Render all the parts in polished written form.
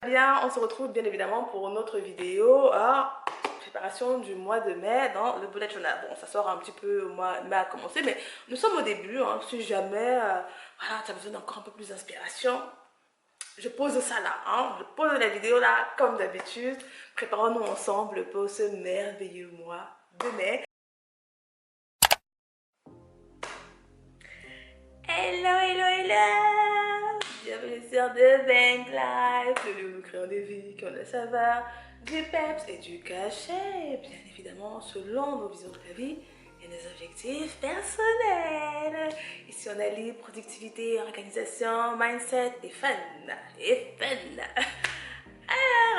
bien? On se retrouve bien évidemment pour notre vidéo préparation du mois de mai dans le bullet journal. Bon, ça sort un petit peu au mois de mai à commencer, mais nous sommes au début. Si jamais voilà, tu as besoin d'encore un peu plus d'inspiration, je pose ça là. Je pose la vidéo là comme d'habitude. Préparons-nous ensemble pour ce merveilleux mois de mai. Hello, hello, hello! Bienvenue sur The Bank Life, le lieu où nous créons des vies qui ont de la saveur, du peps et du cachet, bien évidemment selon nos visions de la vie et nos objectifs personnels. Ici on allie productivité, organisation, mindset et fun.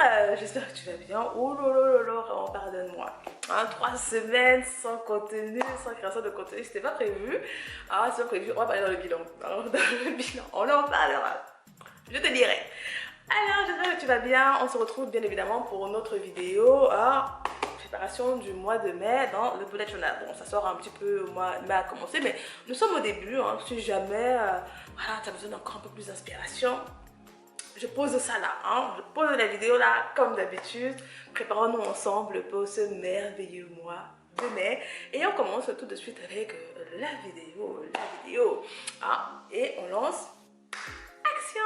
Alors, j'espère que tu vas bien. Oh là, pardonne-moi. 3 semaines sans contenu, sans création de contenu, c'était pas prévu. C'est pas prévu. On va parler dans le bilan. On en parlera. Je te dirai. Alors, j'espère que tu vas bien. On se retrouve bien évidemment pour notre vidéo préparation du mois de mai dans le bullet journal. Bon, ça sort un petit peu au mois de mai à commencer, mais nous sommes au début. Si jamais voilà, tu as besoin d'encore un peu plus d'inspiration, je pose ça là, je pose la vidéo là comme d'habitude. Préparons-nous ensemble pour ce merveilleux mois de mai. Et on commence tout de suite avec la vidéo. Et on lance action.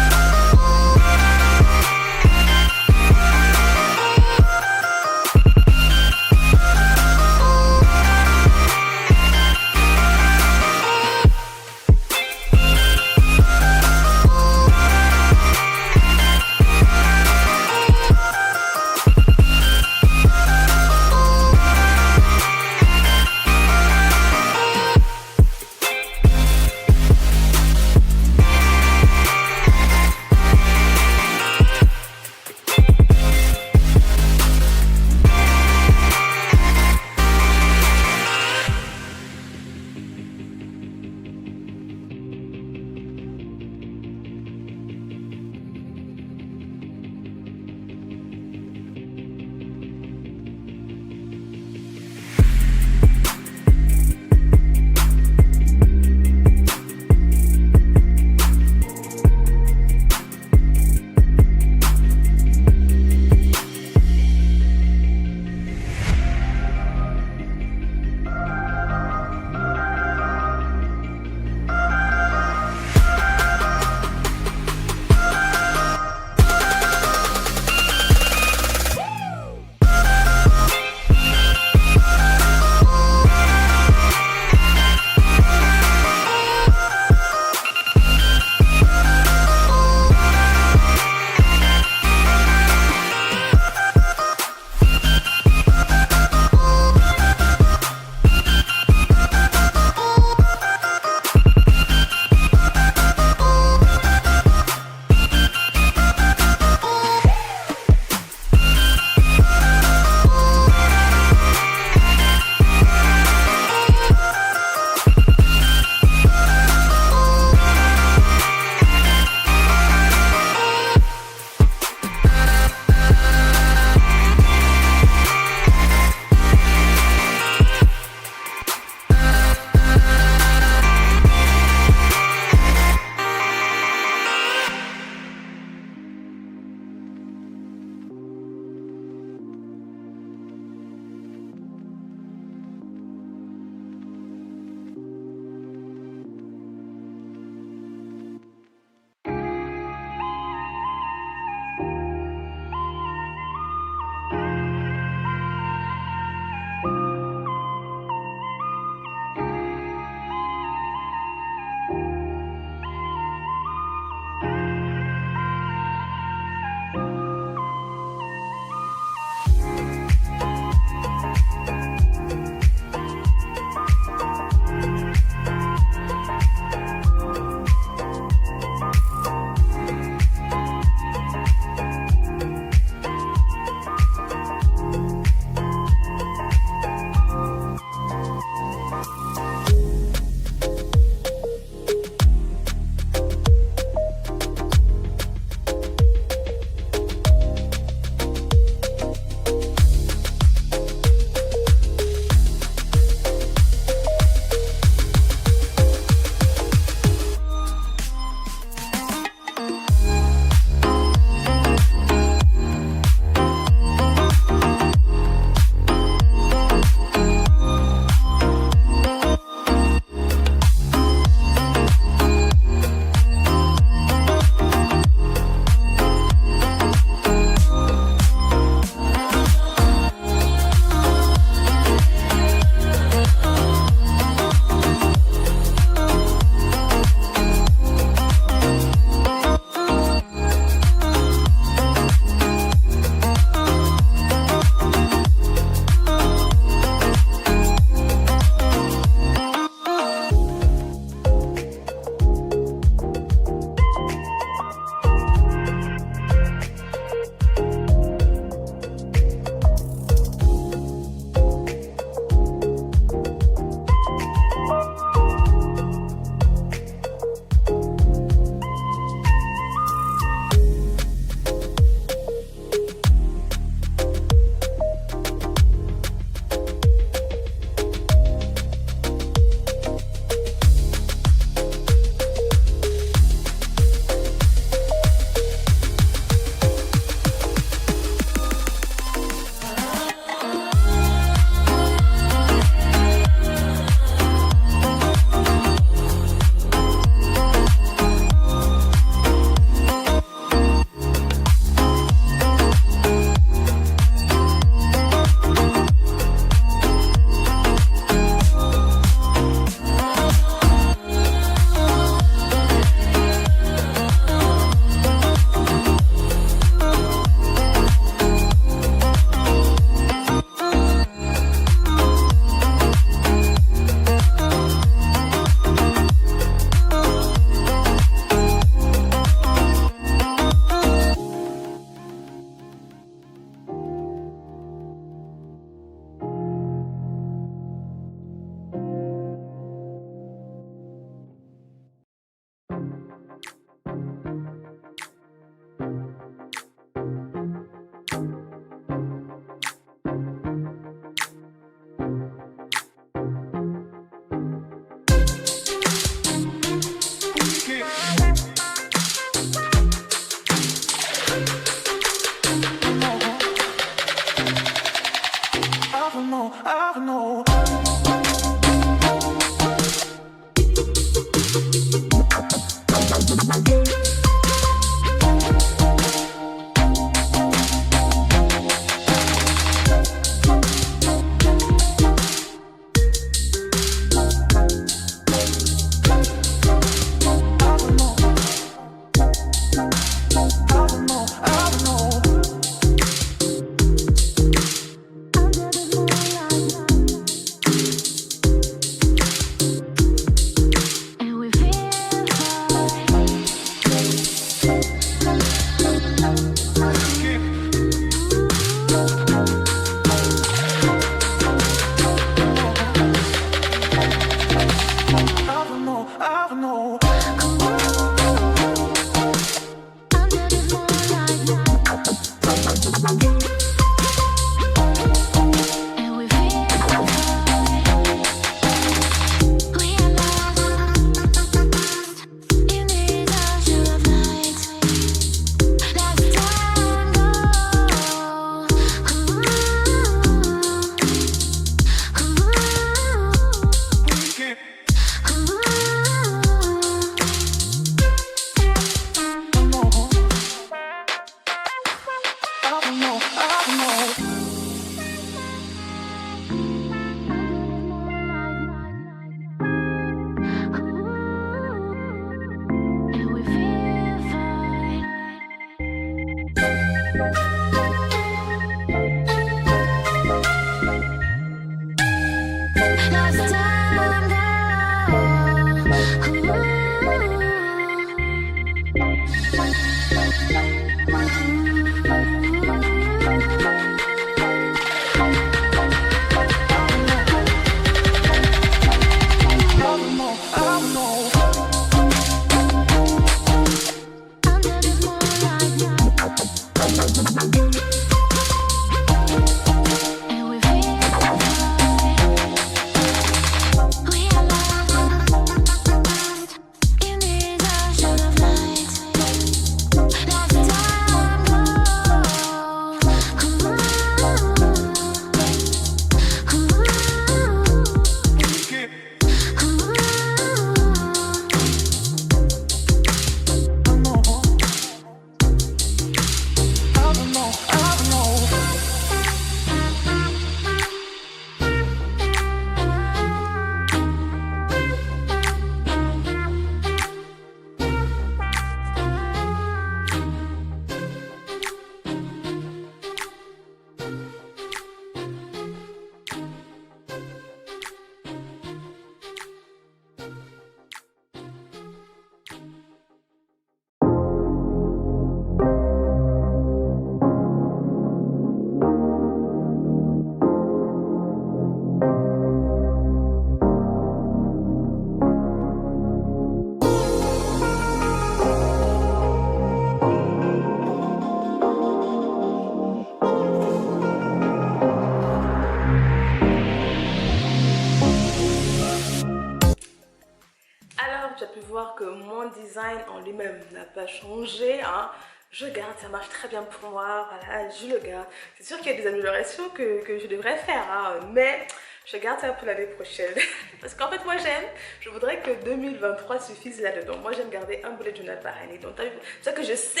Tu as pu voir que mon design en lui-même n'a pas changé, hein. Je garde, ça marche très bien pour moi, voilà, je le garde. C'est sûr qu'il y a des améliorations que je devrais faire, hein, mais je garde ça pour l'année prochaine. Parce qu'en fait, moi j'aime, je voudrais que 2023 suffise là-dedans. Moi j'aime garder un bullet journal par année, donc c'est ça que je sais.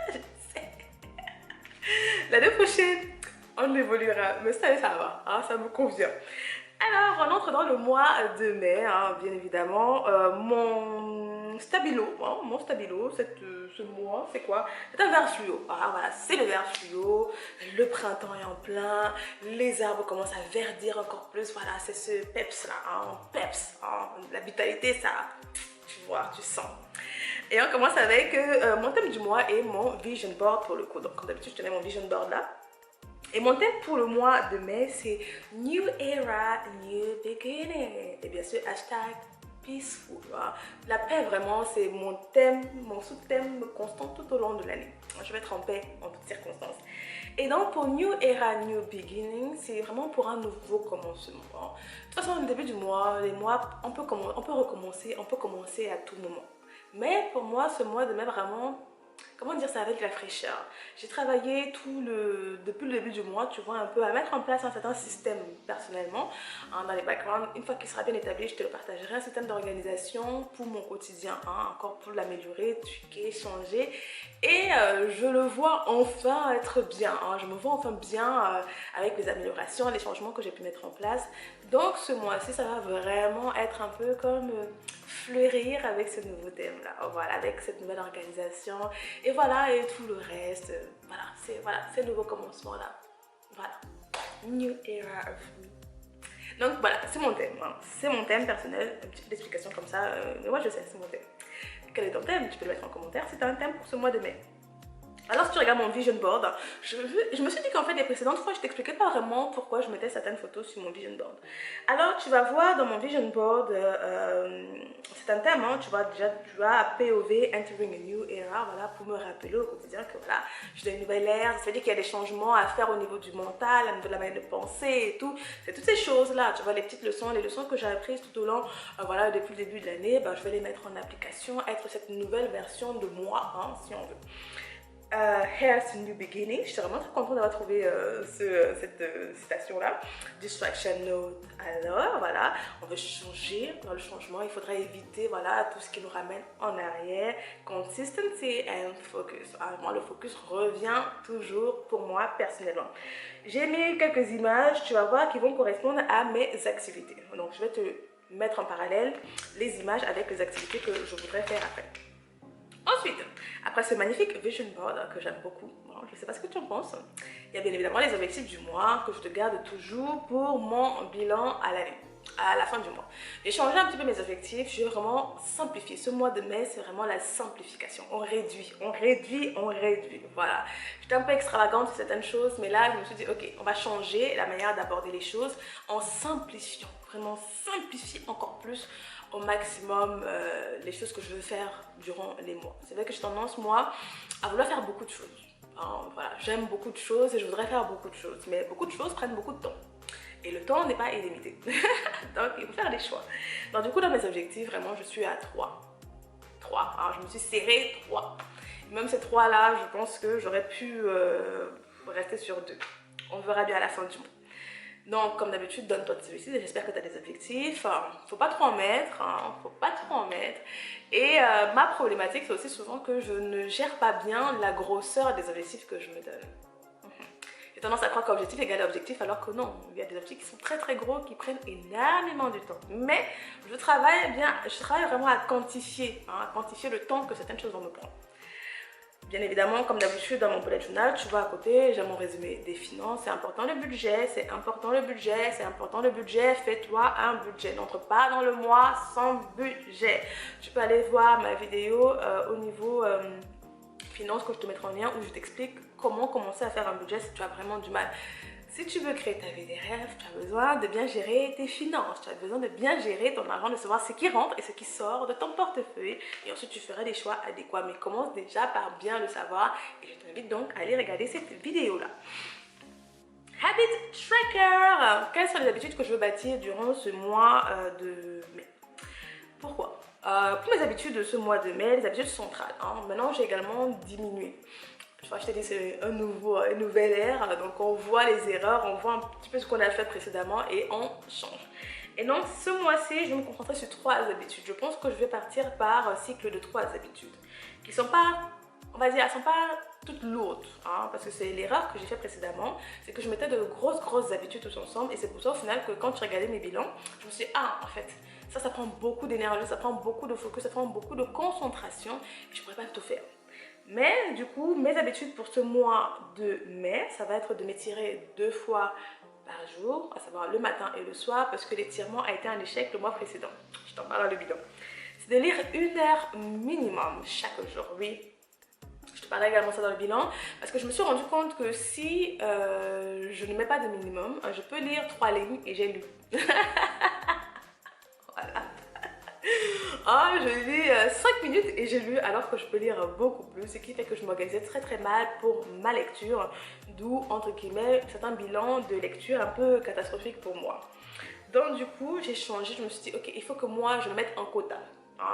Je sais. L'année prochaine, on évoluera, mais ça va, hein, ça me convient. Alors, on entre dans le mois de mai, hein, bien évidemment. Mon stabilo, ce mois, c'est quoi? C'est un vert fluo. Ah, voilà, c'est le vert fluo. Le printemps est en plein. Les arbres commencent à verdir encore plus. Voilà, c'est ce peps là, hein, peps. Hein, la vitalité, ça, tu vois, tu sens. Et on commence avec mon thème du mois et mon vision board pour le coup. Donc, comme d'habitude, je te mets mon vision board là. Et mon thème pour le mois de mai, c'est New Era, New Beginning. Et bien sûr, hashtag Peaceful. Hein. La paix, vraiment, c'est mon thème, mon sous-thème constant tout au long de l'année. Je vais être en paix en toutes circonstances. Et donc, pour New Era, New Beginning, c'est vraiment pour un nouveau commencement. De toute façon, au début du mois, les mois, on peut recommencer, on peut commencer à tout moment. Mais pour moi, ce mois de mai, vraiment... Comment dire ça avec la fraîcheur? J'ai travaillé depuis le début du mois, tu vois, un peu à mettre en place un certain système personnellement, hein, dans les backgrounds. Une fois qu'il sera bien établi, je te le partagerai, un système d'organisation pour mon quotidien, hein, encore pour l'améliorer, tweaker, changer. Et je le vois enfin être bien, hein, je me vois enfin bien avec les améliorations, les changements que j'ai pu mettre en place. Donc ce mois-ci, ça va vraiment être un peu comme fleurir avec ce nouveau thème là, voilà, avec cette nouvelle organisation et voilà, et tout le reste, voilà, ces nouveaux commencements là, voilà, new era of me. Donc voilà, c'est mon thème, hein. C'est mon thème personnel, une petite explication comme ça, mais moi je sais, c'est mon thème. Quel est ton thème? Tu peux le mettre en commentaire, c'est un thème pour ce mois de mai. Alors si tu regardes mon vision board, je me suis dit qu'en fait les précédentes fois je t'expliquais pas vraiment pourquoi je mettais certaines photos sur mon vision board. Alors tu vas voir dans mon vision board, c'est un thème, hein, tu vois déjà, tu vois POV, Entering a New Era, voilà, pour me rappeler au quotidien que voilà, je suis dans une nouvelle ère, ça veut dire qu'il y a des changements à faire au niveau du mental, de la manière de penser et tout, c'est toutes ces choses là, tu vois les petites leçons, les leçons que j'ai apprises tout au long, voilà, depuis le début de l'année, ben, je vais les mettre en application, être cette nouvelle version de moi, hein, si on veut. Here's a New Beginning. Je suis vraiment très contente d'avoir trouvé cette citation-là. Distraction Note. Alors, voilà, on veut changer. Dans le changement, il faudra éviter voilà, tout ce qui nous ramène en arrière. Consistency and focus. Alors, le focus revient toujours pour moi personnellement. J'ai mis quelques images, tu vas voir, qui vont correspondre à mes activités. Donc, je vais te mettre en parallèle les images avec les activités que je voudrais faire après. Ensuite, après ce magnifique vision board que j'aime beaucoup, je ne sais pas ce que tu en penses, il y a bien évidemment les objectifs du mois que je te garde toujours pour mon bilan à l'année, à la fin du mois. J'ai changé un petit peu mes objectifs, je vais vraiment simplifier. Ce mois de mai, c'est vraiment la simplification. On réduit, on réduit, on réduit. Voilà. J'étais un peu extravagante sur certaines choses, mais là, je me suis dit, ok, on va changer la manière d'aborder les choses en simplifiant. Vraiment simplifier encore plus au maximum les choses que je veux faire durant les mois. C'est vrai que j'ai tendance, moi, à vouloir faire beaucoup de choses. Hein, voilà, j'aime beaucoup de choses et je voudrais faire beaucoup de choses. Mais beaucoup de choses prennent beaucoup de temps. Et le temps n'est pas illimité. Donc, il faut faire des choix. Donc, du coup, dans mes objectifs, vraiment, je suis à 3. 3. Alors, je me suis serrée 3. Même ces 3-là, je pense que j'aurais pu rester sur 2. On verra bien à la fin du mois. Donc, comme d'habitude, donne-toi tes objectifs. J'espère que tu as des objectifs. Faut pas trop en mettre. Faut pas trop en mettre. Et ma problématique, c'est aussi souvent que je ne gère pas bien la grosseur des objectifs que je me donne. J'ai tendance à croire qu'objectif égale objectif, alors que non. Il y a des objectifs qui sont très très gros, qui prennent énormément de temps. Mais je travaille vraiment à quantifier le temps que certaines choses vont me prendre. Bien évidemment, comme d'habitude, dans mon bullet journal, tu vois à côté, j'ai mon résumé des finances. C'est important le budget, c'est important le budget, c'est important le budget. Fais-toi un budget. N'entre pas dans le mois sans budget. Tu peux aller voir ma vidéo au niveau finances que je te mettrai en lien où je t'explique comment commencer à faire un budget si tu as vraiment du mal. Si tu veux créer ta vie des rêves, tu as besoin de bien gérer tes finances, tu as besoin de bien gérer ton argent, de savoir ce qui rentre et ce qui sort de ton portefeuille et ensuite tu feras des choix adéquats. Mais commence déjà par bien le savoir et je t'invite donc à aller regarder cette vidéo-là. Habit Tracker. Quelles sont les habitudes que je veux bâtir durant ce mois de mai? Pourquoi? Pour mes habitudes de ce mois de mai, les habitudes centrales. Maintenant, j'ai également diminué. Je t'ai dit, c'est une nouvelle ère, donc on voit les erreurs, on voit un petit peu ce qu'on a fait précédemment et on change. Et donc ce mois-ci, je vais me concentrer sur 3 habitudes. Je pense que je vais partir par un cycle de 3 habitudes qui sont pas, on va dire, elles sont pas toutes lourdes, parce que c'est l'erreur que j'ai fait précédemment, c'est que je mettais de grosses habitudes tous ensemble et c'est pour ça au final que quand je regardais mes bilans, je me suis dit, en fait, ça prend beaucoup d'énergie, ça prend beaucoup de focus, ça prend beaucoup de concentration et je pourrais pas tout faire. Mais du coup, mes habitudes pour ce mois de mai, ça va être de m'étirer 2 fois par jour, à savoir le matin et le soir, parce que l'étirement a été un échec le mois précédent. Je t'en parle dans le bilan. C'est de lire 1 heure minimum chaque jour, oui. Je te parlerai également ça dans le bilan, parce que je me suis rendu compte que si je ne mets pas de minimum, je peux lire 3 lignes et j'ai lu. Voilà. Je lis 5 minutes et j'ai lu alors que je peux lire beaucoup plus, ce qui fait que je m'organisais très mal pour ma lecture, d'où entre guillemets certains bilans de lecture un peu catastrophiques pour moi. Donc du coup j'ai changé, je me suis dit ok, il faut que moi je me mette un quota.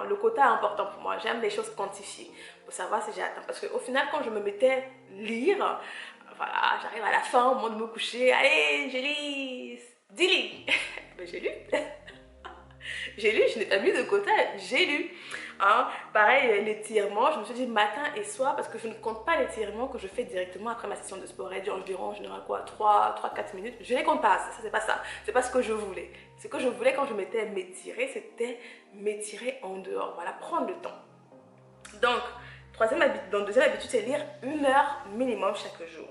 Le quota est important pour moi, j'aime les choses quantifiées pour savoir si j'ai atteint, parce qu'au final quand je me mettais lire, voilà, j'arrive à la fin au moment de me coucher, allez je lis 10 lignes, mais j'ai lu. J'ai lu, je n'ai pas mis de quota, j'ai lu. Hein. Pareil, l'étirement, je me suis dit matin et soir parce que je ne compte pas l'étirement que je fais directement après ma session de sport. Elle dure environ en général quoi, 3-4 minutes. Je ne les compte pas, ça c'est pas ça. C'est pas ce que je voulais. Ce que je voulais quand je m'étais à m'étirer, c'était m'étirer en dehors. Voilà, prendre le temps. Donc, deuxième habitude, c'est lire 1 heure minimum chaque jour.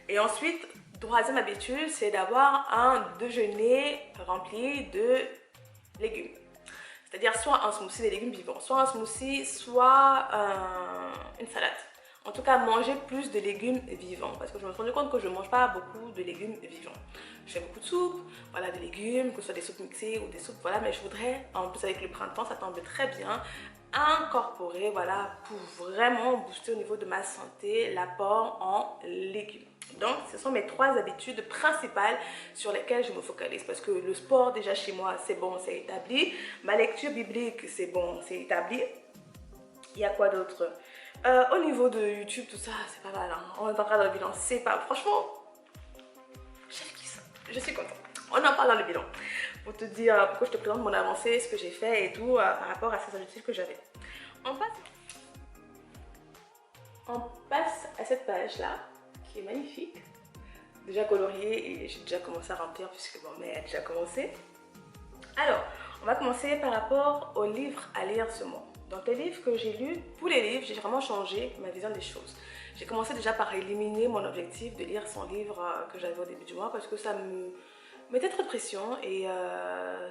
Et ensuite, troisième habitude, c'est d'avoir un déjeuner rempli de légumes. C'est-à-dire soit un smoothie de légumes vivants, soit un smoothie, soit une salade. En tout cas, manger plus de légumes vivants. Parce que je me suis rendu compte que je ne mange pas beaucoup de légumes vivants. Je fais beaucoup de soupes, voilà, de légumes, que ce soit des soupes mixées ou des soupes, voilà. Mais je voudrais, en plus avec le printemps, ça tombe très bien, incorporer, voilà, pour vraiment booster au niveau de ma santé, l'apport en légumes. Donc, ce sont mes 3 habitudes principales sur lesquelles je me focalise. Parce que le sport, déjà chez moi, c'est bon, c'est établi. Ma lecture biblique, c'est bon, c'est établi. Il y a quoi d'autre? Au niveau de YouTube, tout ça, c'est pas mal. Hein. On en parlera dans le bilan. C'est pas... Franchement, je suis contente. On en parle dans le bilan. Pour te dire pourquoi je te présente mon avancée, ce que j'ai fait et tout, par rapport à ces objectifs que j'avais. On passe à cette page-là, qui est magnifique. Déjà coloriée et j'ai déjà commencé à remplir puisque bon, mais elle a déjà commencé. Alors, on va commencer par rapport aux livres à lire ce mois. Donc les livres que j'ai lus, tous les livres, j'ai vraiment changé ma vision des choses. J'ai commencé déjà par éliminer mon objectif de lire 100 livres que j'avais au début du mois parce que ça me mettait trop de pression et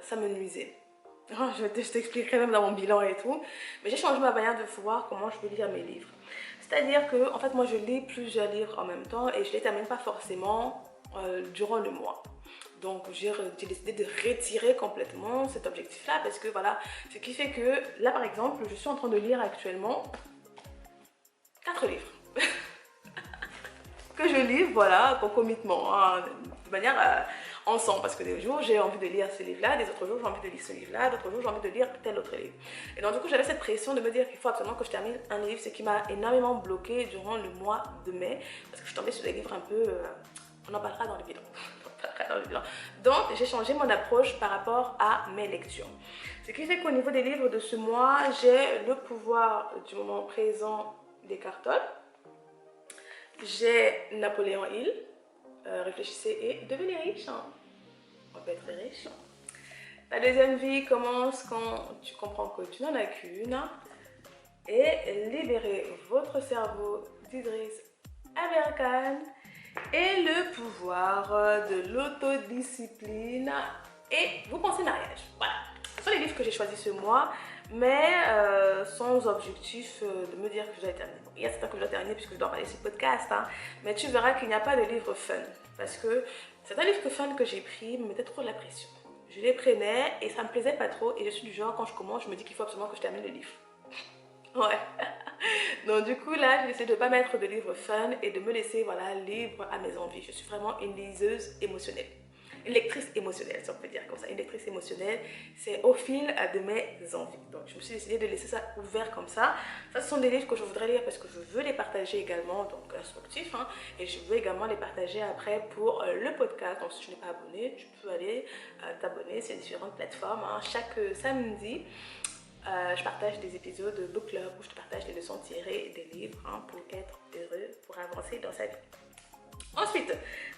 ça me nuisait. Je t'expliquerai même dans mon bilan et tout. Mais j'ai changé ma manière de voir comment je peux lire mes livres. C'est-à-dire que, en fait, moi, je lis plusieurs livres en même temps et je ne les termine pas forcément durant le mois. Donc, j'ai décidé de retirer complètement cet objectif-là parce que, voilà, ce qui fait que, là, par exemple, je suis en train de lire actuellement 4 livres. Que je lis, voilà, concomitamment, hein, de manière ensemble, parce que des jours j'ai envie de lire ce livre-là, des autres jours j'ai envie de lire ce livre-là, d'autres jours j'ai envie de lire tel autre livre. Et donc du coup j'avais cette pression de me dire qu'il faut absolument que je termine un livre, ce qui m'a énormément bloquée durant le mois de mai, parce que je tombais sur des livres un peu... on en parlera dans le bilan. Donc j'ai changé mon approche par rapport à mes lectures. Ce qui fait qu'au niveau des livres de ce mois, j'ai Le pouvoir du moment présent d'Eckhart Tolle. J'ai Napoléon Hill, réfléchissez et devenez riche. Hein. On peut être riche. La deuxième vie commence quand tu comprends que tu n'en as qu'une. Et libérer votre cerveau d'Idriss Aberkan. Et le pouvoir de l'autodiscipline. Et vous pensez mariage. Voilà. Ce sont les livres que j'ai choisis ce mois, mais sans objectif de me dire que je dois terminer. Bon, il y a certains que je dois terminer puisque je dois parler sur le podcast, hein, mais tu verras qu'il n'y a pas de livre fun parce que c'est un livre fun que j'ai pris me mettait trop de la pression. Je les prenais et ça me plaisait pas trop et je suis du genre quand je commence, je me dis qu'il faut absolument que je termine le livre. Ouais. Donc du coup là, j'ai décidé de ne pas mettre de livre fun et de me laisser voilà, libre à mes envies. Je suis vraiment une liseuse émotionnelle. Une lectrice émotionnelle, si on peut dire comme ça. Une lectrice émotionnelle, c'est au fil de mes envies. Donc, je me suis décidée de laisser ça ouvert comme ça. Ça, ce sont des livres que je voudrais lire parce que je veux les partager également, donc instructifs. Hein, et je veux également les partager après pour le podcast. Donc, si tu n'es pas abonné, tu peux aller t'abonner sur différentes plateformes. Hein. Chaque samedi, je partage des épisodes de Book Club où je te partage les leçons tirées des livres hein, pour être heureux, pour avancer dans sa vie. Ensuite,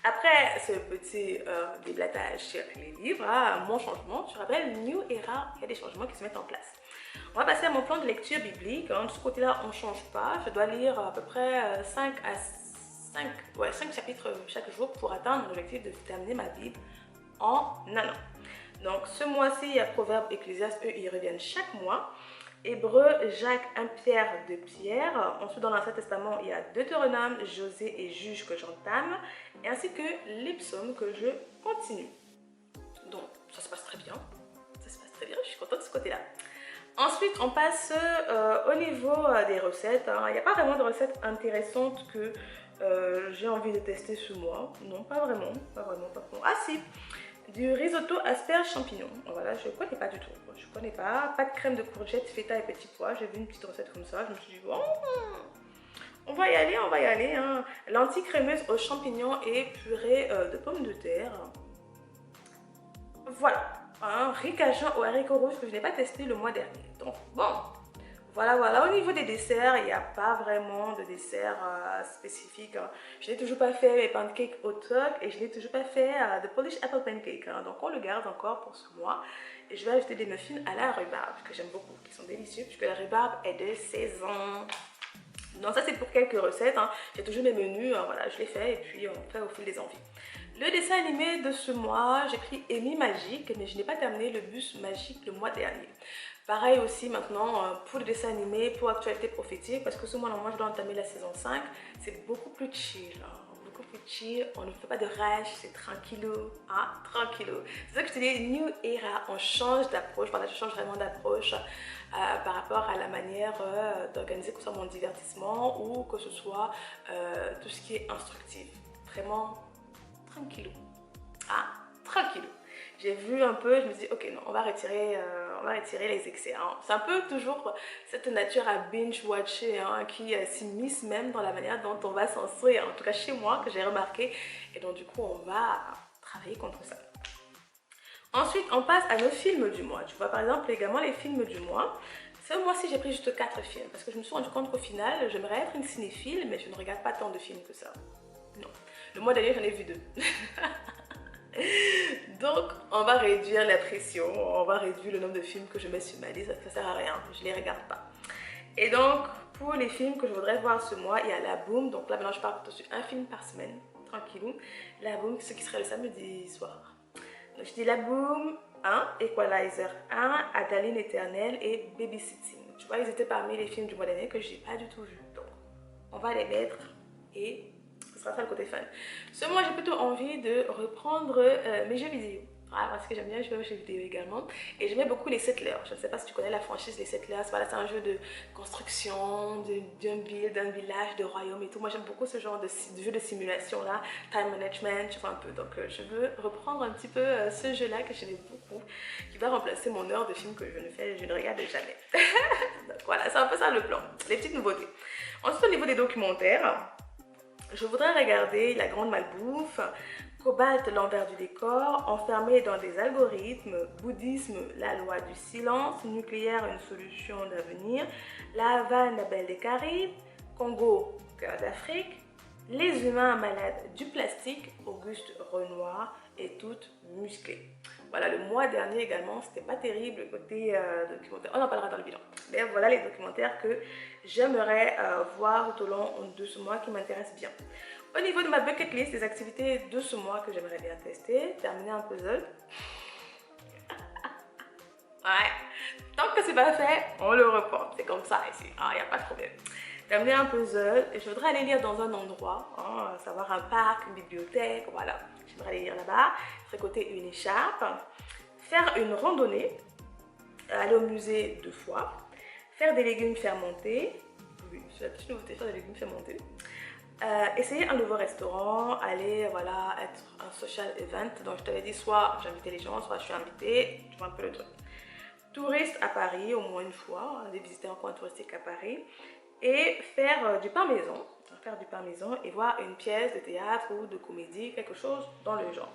après ce petit déblatage sur les livres, mon changement, tu te rappelles, New Era, il y a des changements qui se mettent en place. On va passer à mon plan de lecture biblique. De ce côté-là, on ne change pas. Je dois lire à peu près 5 chapitres chaque jour pour atteindre mon objectif de terminer ma Bible en un an. Donc, ce mois-ci, il y a Proverbes, Ecclésiaste, eux, ils reviennent chaque mois. Hébreu, Jacques, 1 Pierre, 2 Pierre. Ensuite, dans l'Ancien Testament, il y a Deutéronome, Josée et Juge que j'entame, ainsi que les psaumes que je continue. Donc, ça se passe très bien. Ça se passe très bien, je suis contente de ce côté-là. Ensuite, on passe au niveau des recettes. Hein. Il n'y a pas vraiment de recettes intéressantes que j'ai envie de tester ce mois. Non, pas vraiment. Ah si, du risotto asperges champignons. Voilà, je ne connais pas du tout. Je ne connais pas. Pas de crème de courgettes, feta et petits pois. J'ai vu une petite recette comme ça. Je me suis dit, bon, on va y aller. Hein. Lentilles crémeuses aux champignons et purée de pommes de terre. Voilà. un riz cajun au haricot rouge que je n'ai pas testé le mois dernier. Donc bon, voilà. Au niveau des desserts, il n'y a pas vraiment de dessert spécifique. Hein. Je n'ai toujours pas fait mes pancakes au toc et je n'ai toujours pas fait de Polish apple pancake. Hein. Donc on le garde encore pour ce mois. Et je vais ajouter des muffins à la rhubarbe que j'aime beaucoup, qui sont délicieux puisque la rhubarbe est de saison. Donc ça c'est pour quelques recettes. Hein. J'ai toujours mes menus, hein, voilà, je les fais et puis on fait au fil des envies. Le dessin animé de ce mois, j'ai pris Amy Magique, mais je n'ai pas terminé le bus magique le mois dernier. Pareil aussi maintenant pour le dessin animé, pour Actualité prophétique, parce que ce mois normalement je dois entamer la saison 5, c'est beaucoup plus chill. Hein. Beaucoup plus chill, on ne fait pas de rush, c'est tranquillou, hein, tranquillou. C'est ça que je te dis, New Era, on change d'approche, voilà, je change vraiment d'approche par rapport à la manière d'organiser que ce soit mon divertissement ou que ce soit tout ce qui est instructif. Vraiment tranquillou. Ah, tranquillou. J'ai vu un peu, je me dis, ok, non, on va retirer les excès. Hein. C'est un peu toujours cette nature à binge-watcher hein, qui s'immisce même dans la manière dont on va s'instruire. En tout cas, chez moi, que j'ai remarqué. Et donc, du coup, on va travailler contre ça. Ensuite, on passe à nos films du mois. Tu vois, par exemple, également les films du mois. Ce mois-ci, j'ai pris juste 4 films. Parce que je me suis rendu compte qu'au final, j'aimerais être une cinéphile, mais je ne regarde pas tant de films que ça. Non. Le mois dernier, j'en ai vu 2. Donc, on va réduire la pression, on va réduire le nombre de films que je mets sur ma liste, ça sert à rien, je les regarde pas. Et donc, pour les films que je voudrais voir ce mois, il y a La Boom, donc là maintenant je pars plutôt sur un film par semaine, tranquillou. La Boom, ce qui serait le samedi soir. Donc je dis La Boom 1, Equalizer 1, Adaline Éternelle et Babysitting. Tu vois, ils étaient parmi les films du mois dernier que je n'ai pas du tout vu. Donc, on va les mettre et ce sera ça le côté fun. Ce mois, j'ai plutôt envie de reprendre mes jeux vidéo. Voilà, parce que j'aime bien jouer aux jeux vidéo également. Et j'aimais beaucoup les Settlers. Je ne sais pas si tu connais la franchise Les Settlers. Voilà, c'est un jeu de construction, d'un village, de royaume et tout. Moi, j'aime beaucoup ce genre de jeu de simulation là. Time management, tu vois un peu. Donc, je veux reprendre un petit peu ce jeu-là que j'aimais beaucoup. Qui va remplacer mon heure de film que je ne regarde jamais. Donc, voilà, c'est un peu ça le plan. Les petites nouveautés. Ensuite, au niveau des documentaires, je voudrais regarder La Grande Malbouffe, Cobalt, l'envers du décor, Enfermé dans des algorithmes, Bouddhisme, la loi du silence, Nucléaire, une solution d'avenir, La Havane, la Belle des Caraïbes, Congo, cœur d'Afrique, Les humains malades du plastique, Auguste Renoir et toutes musclées. Voilà, le mois dernier également, c'était pas terrible côté documentaire. On en parlera dans le bilan. Mais voilà les documentaires que j'aimerais voir tout au long de ce mois qui m'intéressent bien. Au niveau de ma bucket list, des activités de ce mois que j'aimerais bien tester, terminer un puzzle. Ouais, tant que c'est pas fait, on le reprend. C'est comme ça ici, il n'y a pas de problème. Terminer un puzzle, et je voudrais aller lire dans un endroit, hein, savoir un parc, une bibliothèque, voilà. J'aimerais aller lire là-bas, tricoter une écharpe, faire une randonnée, aller au musée 2 fois, faire des légumes fermentés, oui, c'est la petite nouveauté, faire des légumes fermentés, essayer un nouveau restaurant, aller, voilà, être un social event, donc je t'avais dit soit j'invitais les gens, soit je suis invitée, tu vois un peu le truc. Touriste à Paris, au moins une fois, aller visiter un coin touristique à Paris, et faire du pain maison, et voir une pièce de théâtre ou de comédie, quelque chose dans le genre.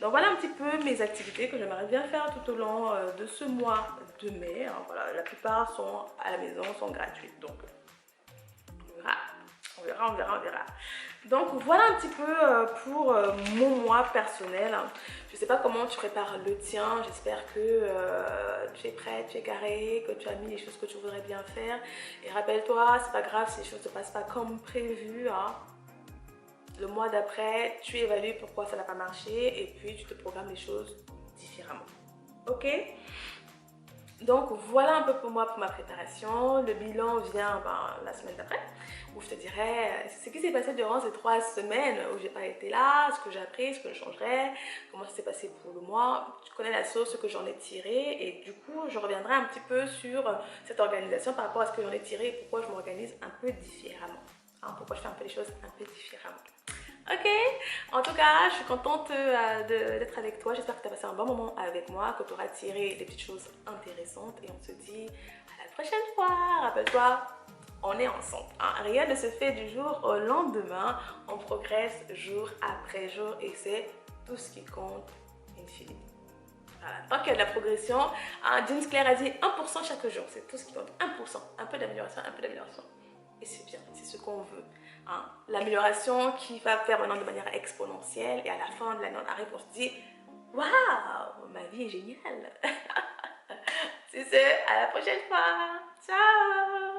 Donc voilà un petit peu mes activités que j'aimerais bien faire tout au long de ce mois de mai. Hein, voilà, la plupart sont à la maison, sont gratuites, donc on verra. Donc voilà un petit peu pour mon mois personnel. Je ne sais pas comment tu prépares le tien. J'espère que tu es prête, tu es carré, que tu as mis les choses que tu voudrais bien faire. Et rappelle-toi, c'est pas grave si les choses ne se passent pas comme prévu. Hein. Le mois d'après, tu évalues pourquoi ça n'a pas marché et puis tu te programmes les choses différemment. Ok? Donc voilà un peu pour moi pour ma préparation. Le bilan vient la semaine d'après où je te dirai ce qui s'est passé durant ces 3 semaines où j'ai pas été là, ce que j'ai appris, ce que je changerais, comment ça s'est passé pour le mois. Tu connais la sauce, ce que j'en ai tiré et du coup je reviendrai un petit peu sur cette organisation par rapport à ce que j'en ai tiré et pourquoi je m'organise un peu différemment. Hein, pourquoi je fais un peu les choses un peu différemment. Ok, en tout cas, je suis contente d'être avec toi. J'espère que tu as passé un bon moment avec moi, que tu auras tiré des petites choses intéressantes. Et on se dit à la prochaine fois. Rappelle-toi, on est ensemble. Hein. Rien ne se fait du jour au lendemain. On progresse jour après jour et c'est tout ce qui compte in fine. Voilà. Tant qu'il y a de la progression, James Claire a dit 1% chaque jour. C'est tout ce qui compte. 1%. Un peu d'amélioration, un peu d'amélioration. Et c'est bien, c'est ce qu'on veut. Hein. L'amélioration qui va faire maintenant de manière exponentielle. Et à la fin de l'année, on arrive, on se dit waouh, ma vie est géniale. C'est à la prochaine fois. Ciao.